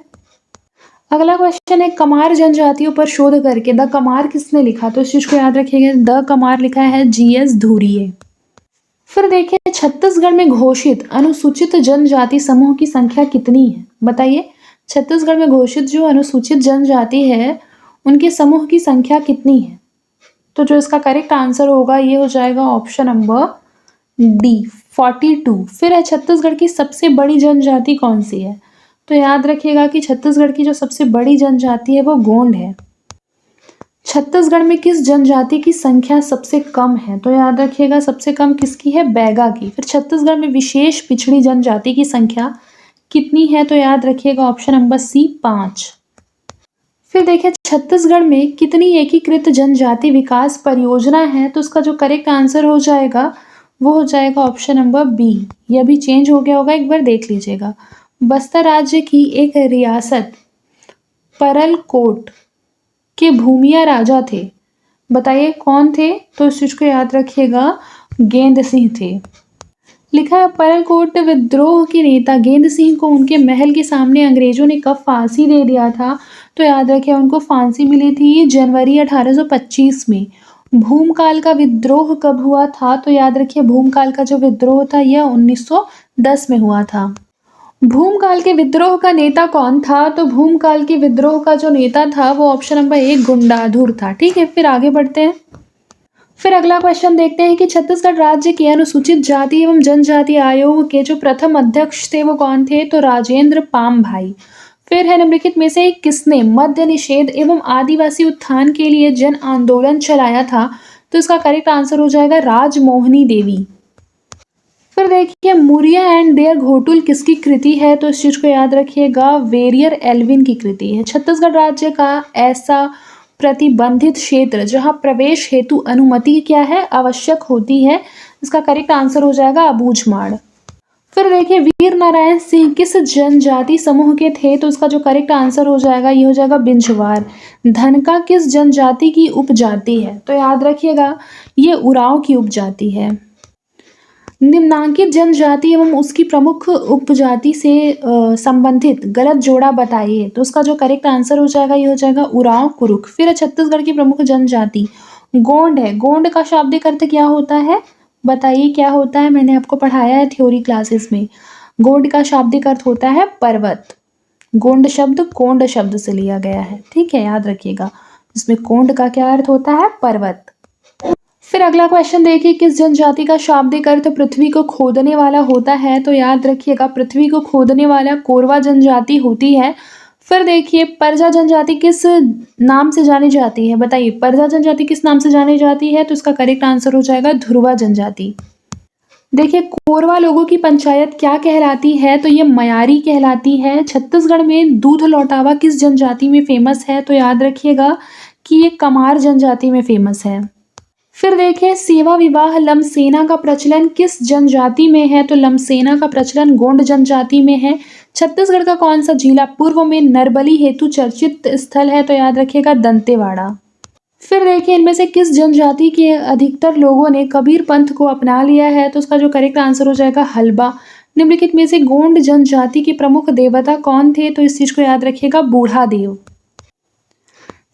अगला क्वेश्चन है कमार जनजातियों पर शोध करके द कमार किसने लिखा, तो इस चीज को याद रखिएगा द कमार लिखा है जीएस धुरिये। फिर देखिए छत्तीसगढ़ में घोषित अनुसूचित जनजाति समूह की संख्या कितनी है बताइए। छत्तीसगढ़ में घोषित जो अनुसूचित जनजाति है उनके समूह की संख्या कितनी है, तो जो इसका करेक्ट आंसर होगा ये हो जाएगा ऑप्शन नंबर डी, 42। फिर है छत्तीसगढ़ की सबसे बड़ी जनजाति कौन सी है, तो याद रखिएगा कि छत्तीसगढ़ की जो सबसे बड़ी जनजाति है वो गोंड है। छत्तीसगढ़ में किस जनजाति की संख्या सबसे कम है, तो याद रखिएगा सबसे कम किसकी है, बैगा की। फिर छत्तीसगढ़ में विशेष पिछड़ी जनजाति की संख्या कितनी है, तो याद रखिएगा ऑप्शन नंबर सी, 5। फिर देखिए छत्तीसगढ़ में कितनी एकीकृत जनजाति विकास परियोजना है, तो उसका जो करेक्ट आंसर हो जाएगा वो हो जाएगा ऑप्शन नंबर बी। यह भी चेंज हो गया होगा, एक बार देख लीजिएगा। बस्तर राज्य की एक रियासत परलकोट के भूमिया राजा थे, बताइए कौन थे, तो इस चीज को याद रखिएगा गेंद सिंह थे। लिखा है परलकोट विद्रोह के नेता गेंद सिंह को उनके महल के सामने अंग्रेजों ने कब फांसी दे दिया था, तो याद रखिए उनको फांसी मिली थी जनवरी 1825 में। भूमकाल का विद्रोह कब हुआ था, तो याद रखिए भूमकाल का जो विद्रोह था यह 1910 में हुआ था। भूमकाल के विद्रोह का नेता कौन था, तो भूमकाल के विद्रोह का जो नेता था वो ऑप्शन नंबर 1 गुंडाधुर था। ठीक है, फिर आगे बढ़ते हैं। फिर अगला क्वेश्चन देखते हैं कि छत्तीसगढ़ राज्य के अनुसूचित जाति एवं जनजाति आयोग के जो प्रथम अध्यक्ष थे वो कौन थे, तो राजेंद्र पाम भाई। फिर है निम्नलिखित में से किसने मद्य निषेध एवं आदिवासी उत्थान के लिए जन आंदोलन चलाया था, तो इसका करेक्ट आंसर हो जाएगा राजमोहनी देवी। फिर देखिए मुरिया एंड देयर घोटुल किसकी कृति है, तो इस चीज को याद रखिएगा वेरियर एल्विन की कृति है। छत्तीसगढ़ राज्य का ऐसा प्रतिबंधित क्षेत्र जहां प्रवेश हेतु अनुमति क्या है, आवश्यक होती है, इसका करेक्ट आंसर हो जाएगा अबूझमाड़। फिर देखिए वीर नारायण सिंह किस जनजाति समूह के थे, तो उसका जो करेक्ट आंसर हो जाएगा ये हो जाएगा बिंझवार। धनका किस जनजाति की उपजाति है, तो याद रखिएगा ये उरांव की उपजाति है। निम्नांकित जनजाति एवं उसकी प्रमुख उपजाति से संबंधित गलत जोड़ा बताइए, तो उसका जो करेक्ट आंसर हो जाएगा ये हो जाएगा उरांव कुरुख। फिर है छत्तीसगढ़ की प्रमुख जनजाति गोंड है। गोंड का शाब्दिक अर्थ क्या होता है, बताइए क्या होता है, मैंने आपको पढ़ाया है थ्योरी क्लासेस में। गोंड का शाब्दिक अर्थ होता है पर्वत। गोंड शब्द कोंड शब्द से लिया गया है, ठीक है, याद रखिएगा। इसमें कोंड का क्या अर्थ होता है, पर्वत। फिर अगला क्वेश्चन देखिए, किस जनजाति का शाब्दिक अर्थ पृथ्वी को खोदने वाला होता है, तो याद रखिएगा पृथ्वी को खोदने वाला कोरवा जनजाति होती है। फिर देखिए परजा जनजाति किस नाम से जानी जाती है, बताइए परजा जनजाति किस नाम से जानी जाती है, तो इसका करेक्ट आंसर हो जाएगा ध्रुवा जनजाति। देखिए कोरवा लोगों की पंचायत क्या कहलाती है, तो ये मयारी कहलाती है। छत्तीसगढ़ में दूध लौटावा किस जनजाति में फेमस है, तो याद रखिएगा कि ये कमार जनजाति में फेमस है। फिर देखें सेवा विवाह लमसेना का प्रचलन किस जनजाति में है, तो लमसेना का प्रचलन गोंड जनजाति में है। छत्तीसगढ़ का कौन सा जिला पूर्व में नरबली हेतु चर्चित स्थल है, तो याद रखिएगा दंतेवाड़ा। फिर देखिए इनमें से किस जनजाति के अधिकतर लोगों ने कबीर पंथ को अपना लिया है, तो उसका जो करेक्ट आंसर हो जाएगा हलबा। निम्नलिखित में से गोंड जनजाति के प्रमुख देवता कौन थे, तो इस चीज को याद रखिएगा बूढ़ा देव।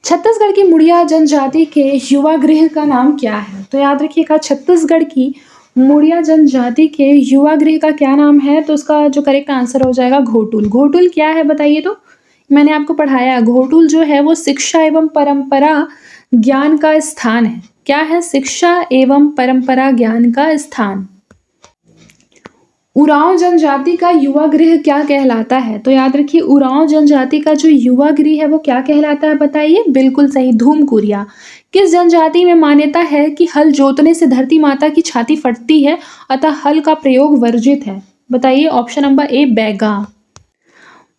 छत्तीसगढ़ की मुड़िया जनजाति के युवा गृह का नाम क्या है, तो याद रखिएगा छत्तीसगढ़ की मुड़िया जनजाति के युवा गृह का क्या नाम है, तो उसका जो करेक्ट आंसर हो जाएगा घोटुल। घोटुल क्या है बताइए, तो मैंने आपको पढ़ाया घोटुल जो है वो शिक्षा एवं परंपरा ज्ञान का स्थान है। क्या है, शिक्षा एवं परंपरा ज्ञान का स्थान। उरांव जनजाति का युवा गृह क्या कहलाता है, तो याद रखिए उरांव जनजाति का जो युवा गृह है वो क्या कहलाता है, बताइए बिल्कुल सही धूमकुरिया। किस जनजाति में मान्यता है कि हल जोतने से धरती माता की छाती फटती है, अतः हल का प्रयोग वर्जित है, बताइए option number A Baiga.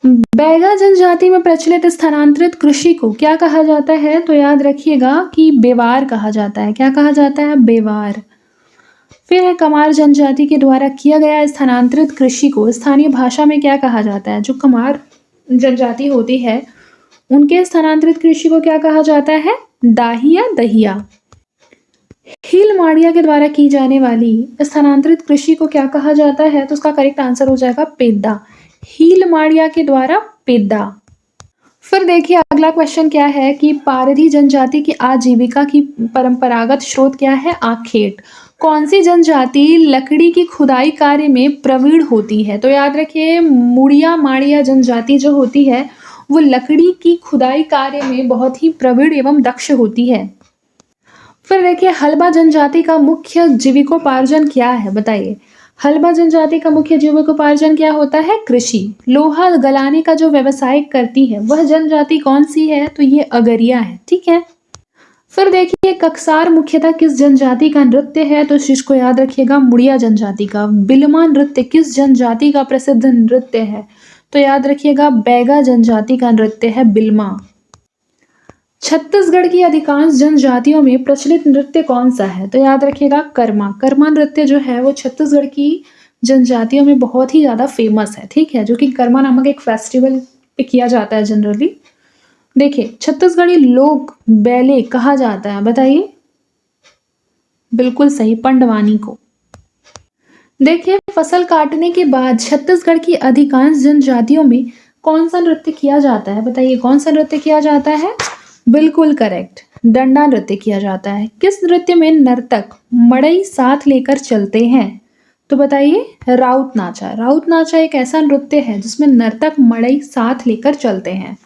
Baiga जनजाति में प्रचलित स्थानांतरित कृषि को क्या कहा जाता है, तो याद रखिएगा कि बेवार कहा जाता है। क्या कहा जाता है, बेवार। फिर है कमार जनजाति के द्वारा किया गया स्थानांतरित कृषि को स्थानीय भाषा में क्या कहा जाता है। जो कमार जनजाति होती है उनके स्थानांतरित कृषि को क्या कहा जाता है, दाहिया दहिया। हिल माड़िया के द्वारा की जाने वाली स्थानांतरित कृषि को क्या कहा जाता है, तो उसका करेक्ट आंसर हो जाएगा पेद्दा। हिल माड़िया के द्वारा पेद्दा। फिर देखिए अगला क्वेश्चन क्या है कि पारधी जनजाति की आजीविका की परंपरागत स्रोत क्या है, आखेट। कौन सी जनजाति लकड़ी की खुदाई कार्य में प्रवीण होती है, तो याद रखिए मुड़िया माड़िया जनजाति जो होती है वो लकड़ी की खुदाई कार्य में बहुत ही प्रवीण एवं दक्ष होती है। फिर देखिए हलबा जनजाति का मुख्य जीविकोपार्जन क्या है, बताइए हलबा जनजाति का मुख्य जीविकोपार्जन क्या होता है, कृषि। लोहा गलाने का जो व्यवसाय करती है वह जनजाति कौन सी है, तो ये अगरिया है, ठीक है। फिर देखिए ककसार मुख्यतः किस जनजाति का नृत्य है, तो इस चीज को याद रखिएगा मुड़िया जनजाति का। बिलमा नृत्य किस जनजाति का प्रसिद्ध नृत्य है, तो याद रखिएगा बैगा जनजाति का नृत्य है बिलमा। छत्तीसगढ़ की अधिकांश जनजातियों में प्रचलित नृत्य कौन सा है, तो याद रखिएगा कर्मा। कर्मा नृत्य जो है वो छत्तीसगढ़ की जनजातियों में बहुत ही ज्यादा फेमस है, ठीक है, जो कि कर्मा नामक एक फेस्टिवल पे किया जाता है जनरली। देखिए छत्तीसगढ़ी लोक बैले कहा जाता है, बताइए बिल्कुल सही पंडवानी को। देखिए फसल काटने के बाद छत्तीसगढ़ की अधिकांश जनजातियों में कौन सा नृत्य किया जाता है, बताइए कौन सा नृत्य किया जाता है, बिल्कुल करेक्ट डंडा नृत्य किया जाता है। किस नृत्य में नर्तक मड़ई साथ लेकर चलते हैं, तो बताइए राउत नाचा। राउत नाचा एक ऐसा नृत्य है जिसमें नर्तक मड़ई साथ लेकर चलते हैं।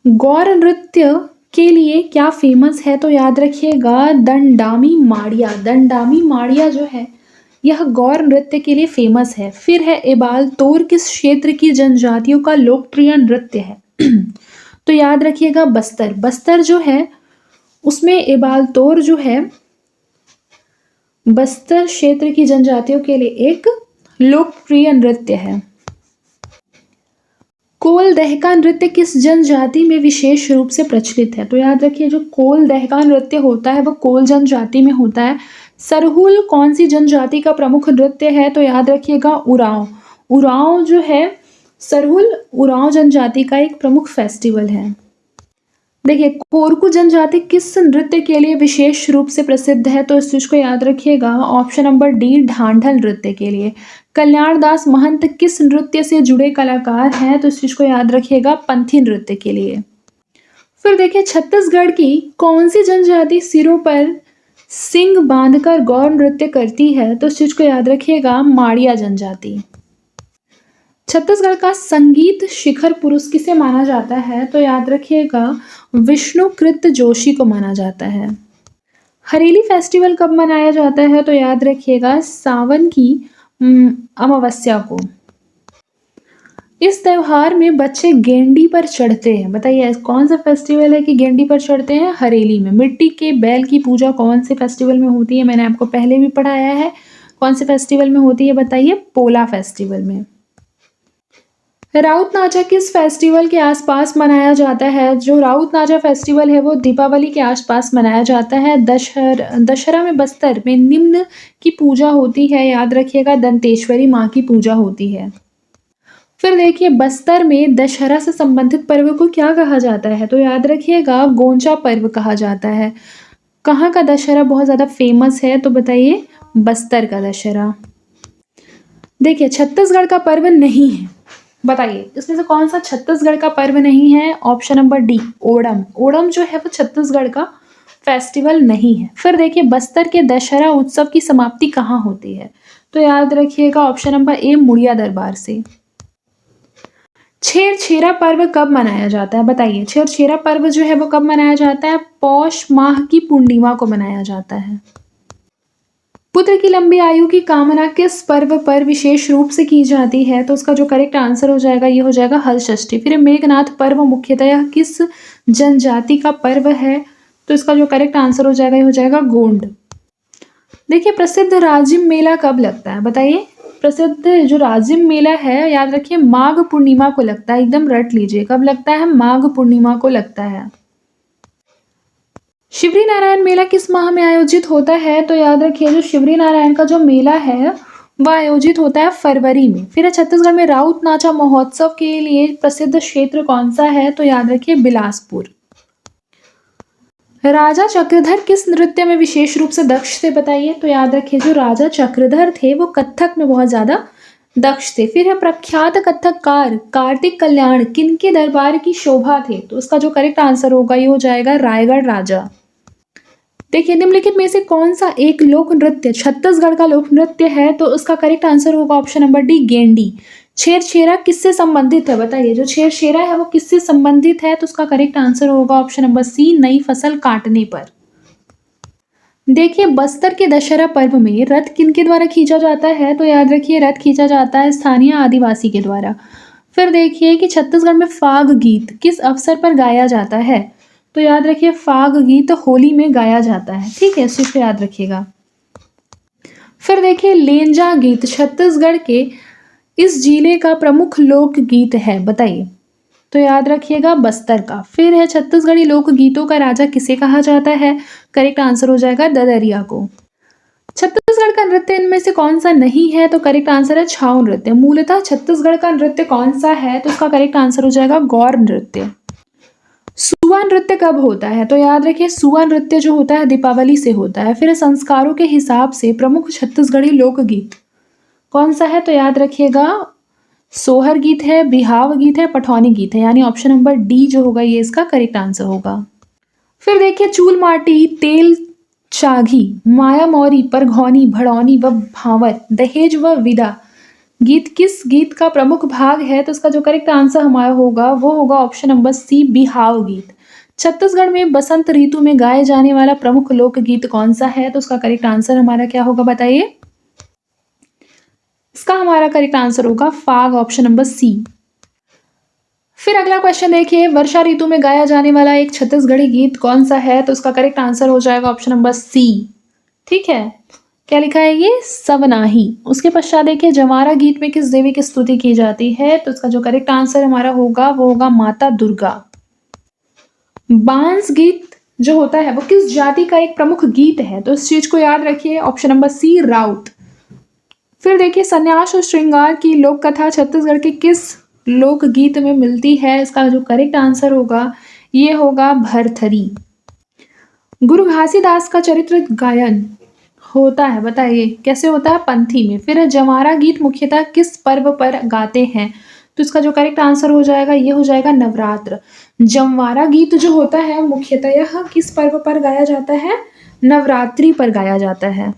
गौर नृत्य के लिए क्या फेमस है, तो याद रखिएगा दंडामी माड़िया। दंडामी माड़िया जो है यह गौर नृत्य के लिए फेमस है। फिर है एबाल तोर किस क्षेत्र की जनजातियों का लोकप्रिय नृत्य है, तो याद रखिएगा बस्तर। बस्तर जो है उसमें एबाल तोर जो है बस्तर क्षेत्र की जनजातियों के लिए एक लोकप्रिय नृत्य है। कोल दहका नृत्य किस जनजाति में विशेष रूप से प्रचलित है, तो याद रखिए जो कोल दहका नृत्य होता है वो कोल जनजाति में होता है। सरहुल कौन सी जनजाति का प्रमुख नृत्य है? तो याद रखिएगा उरांव। उरांव जो है सरहुल उरांव जनजाति का एक प्रमुख फेस्टिवल है। देखिए कोरकू जनजाति किस नृत्य के लिए विशेष रूप से प्रसिद्ध है? तो इस चीज को याद रखिएगा, ऑप्शन नंबर डी ढांढल नृत्य के लिए। कल्याण दास महंत किस नृत्य से जुड़े कलाकार हैं? तो इस चीज को याद रखिएगा, पंथी नृत्य के लिए। फिर देखिए छत्तीसगढ़ की कौन सी जनजाति सिरों पर सिंग बांधकर गौर नृत्य करती है? तो इस चीज को याद रखिएगा, माड़िया जनजाति। छत्तीसगढ़ का संगीत शिखर पुरुष किसे माना जाता है? तो याद रखिएगा, विष्णुकृत जोशी को माना जाता है। हरेली फेस्टिवल कब मनाया जाता है? तो याद रखिएगा, सावन की अमावस्या को। इस त्योहार में बच्चे गेंडी पर चढ़ते हैं। बताइए कौन सा फेस्टिवल है कि गेंडी पर चढ़ते हैं? हरेली में। मिट्टी के बैल की पूजा कौन से फेस्टिवल में होती है? मैंने आपको पहले भी पढ़ाया है। कौन से फेस्टिवल में होती है बताइए? पोला फेस्टिवल में। राउत नाचा किस फेस्टिवल के आसपास मनाया जाता है? जो राउत नाचा फेस्टिवल है वो दीपावली के आसपास मनाया जाता है। दशहरा में बस्तर में निम्न की पूजा होती है। याद रखिएगा, दंतेश्वरी माँ की पूजा होती है। फिर देखिए बस्तर में दशहरा से संबंधित पर्व को क्या कहा जाता है? तो याद रखिएगा, गोंचा पर्व कहा जाता है। कहाँ का दशहरा बहुत ज़्यादा फेमस है? तो बताइए, बस्तर का दशहरा। देखिए छत्तीसगढ़ का पर्व नहीं है, बताइए इसमें से कौन सा छत्तीसगढ़ का पर्व नहीं है? Option number D Onam. Onam जो है वो छत्तीसगढ़ का फेस्टिवल नहीं है। फिर देखिए बस्तर के दशहरा उत्सव की समाप्ति कहाँ होती है? तो याद रखिएगा, ऑप्शन नंबर ए मुड़िया दरबार से। छेरछेरा पर्व कब मनाया जाता है? बताइए छेरछेरा पर्व जो है वो कब मनाया जाता है? पौष माह की पूर्णिमा को मनाया जाता है। पुत्र की लंबी आयु की कामना किस पर्व पर विशेष रूप से की जाती है? तो उसका जो करेक्ट आंसर हो जाएगा ये हो जाएगा हल षष्ठी। फिर मेघनाथ पर्व मुख्यतः किस जनजाति का पर्व है? तो इसका जो करेक्ट आंसर हो जाएगा ये हो जाएगा गोंड। देखिए प्रसिद्ध राजिम मेला कब लगता है? बताइए प्रसिद्ध जो राजिम मेला है याद रखिए माघ पूर्णिमा को लगता है। एकदम रट लीजिए, कब लगता है? माघ पूर्णिमा को लगता है। शिवरी नारायण मेला किस माह में आयोजित होता है? तो याद रखिए जो शिवरी नारायण का जो मेला है वह आयोजित होता है फरवरी में। फिर छत्तीसगढ़ में राउत नाचा महोत्सव के लिए प्रसिद्ध क्षेत्र कौन सा है? तो याद रखिए बिलासपुर। राजा चक्रधर किस नृत्य में विशेष रूप से दक्ष थे? बताइए। तो याद रखिए जो राजा चक्रधर थे वो कथक में बहुत ज्यादा दक्ष थे। फिर है प्रख्यात कथककार कार्तिक कल्याण किनके दरबार की शोभा थे? तो उसका जो करेक्ट आंसर होगा ये हो जाएगा रायगढ़ राजा। देखिए निम्नलिखित में से कौन सा एक लोक नृत्य छत्तीसगढ़ का लोक नृत्य है? तो उसका करेक्ट आंसर होगा ऑप्शन नंबर डी गेंडी। छेरछेरा किससे संबंधित है? बताइए जो छेरछेरा है वो किससे संबंधित है? तो उसका करेक्ट आंसर होगा ऑप्शन नंबर सी नई फसल काटने पर। देखिए बस्तर के दशहरा पर्व में रथ किनके द्वारा खींचा जाता है? तो याद रखिए रथ खींचा जाता है स्थानीय आदिवासी के द्वारा। फिर देखिए कि छत्तीसगढ़ में फाग गीत किस अवसर पर गाया जाता है? तो याद रखिए फाग गीत होली में गाया जाता है। ठीक है, इस चीज को याद रखिएगा। फिर देखिए लेंजा गीत छत्तीसगढ़ के इस जिले का प्रमुख लोक गीत है। बताइए। तो याद रखिएगा बस्तर का। फिर है छत्तीसगढ़ी लोक गीतों का राजा किसे कहा जाता है? करेक्ट आंसर हो जाएगा ददरिया को। छत्तीसगढ़ का नृत्य इनमें से कौन सा नहीं है? तो करेक्ट आंसर है छाऊ नृत्य। मूलतः छत्तीसगढ़ का नृत्य कौन सा है? तो उसका करेक्ट आंसर हो जाएगा गौर नृत्य। सुआ नृत्य कब होता है? तो याद रखिए सुआ नृत्य जो होता है दीपावली से होता है। फिर संस्कारों के हिसाब से प्रमुख छत्तीसगढ़ी लोकगीत कौन सा है? तो याद रखिएगा सोहर गीत है, बिहाव गीत है, पठौनी गीत है, यानी ऑप्शन नंबर डी जो होगा ये इसका करेक्ट आंसर होगा। फिर देखिए चूल माटी, तेल चाघी, माया मौरी, परघौनी, भड़ौनी व भावर, दहेज व विदा गीत किस गीत का प्रमुख भाग है? तो उसका जो करेक्ट आंसर हमारा होगा वो होगा ऑप्शन नंबर सी बिहाव गीत। छत्तीसगढ़ में बसंत ऋतु में गाए जाने वाला प्रमुख लोक गीत कौन सा है? तो उसका करेक्ट आंसर हमारा क्या होगा बताइए। इसका हमारा करेक्ट आंसर होगा फाग, ऑप्शन नंबर सी। फिर अगला क्वेश्चन देखिए वर्षा ऋतु में गाया जाने वाला एक छत्तीसगढ़ी गीत कौन सा है? तो उसका करेक्ट आंसर हो जाएगा ऑप्शन नंबर सी। ठीक है, क्या लिखा है ये? सवनाही। उसके पश्चात देखिए जवारा गीत में किस देवी की स्तुति की जाती है? तो इसका जो करेक्ट आंसर हमारा होगा वो होगा माता दुर्गा। बांस गीत जो होता है वो किस जाति का एक प्रमुख गीत है? तो इस चीज को याद रखिए, ऑप्शन नंबर सी राउत। फिर देखिए, संन्यास और श्रृंगार की लोक कथा छत्तीसगढ़ के किस लोक गीत में मिलती है? इसका जो करेक्ट आंसर होगा ये होगा भरथरी। गुरु घासीदास का चरित्र गायन होता है, बताइए कैसे होता है? पंथी में। फिर जवारा गीत मुख्यतः किस पर्व पर गाते हैं? तो इसका जो करेक्ट आंसर हो जाएगा ये हो जाएगा नवरात्र। जमवारा गीत जो होता है मुख्यतः यह किस पर्व पर गाया जाता है? नवरात्रि पर गाया जाता है।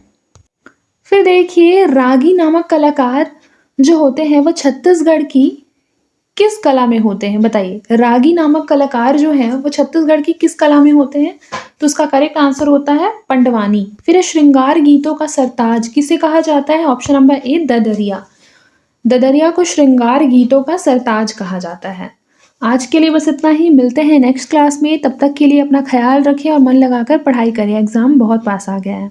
फिर देखिए, रागी नामक कलाकार जो होते हैं वो छत्तीसगढ़ की किस कला में होते हैं? बताइए, रागी नामक कलाकार जो है वो छत्तीसगढ़ की किस कला में होते हैं? तो उसका करेक्ट आंसर होता है पंडवानी। फिर श्रृंगार गीतों का सरताज किसे कहा जाता है? ऑप्शन नंबर ए ददरिया। ददरिया को श्रृंगार गीतों का सरताज कहा जाता है। आज के लिए बस इतना ही, मिलते हैं नेक्स्ट क्लास में। तब तक के लिए अपना ख्याल रखें और मन लगाकर पढ़ाई करें, एग्जाम बहुत पास आ गया है।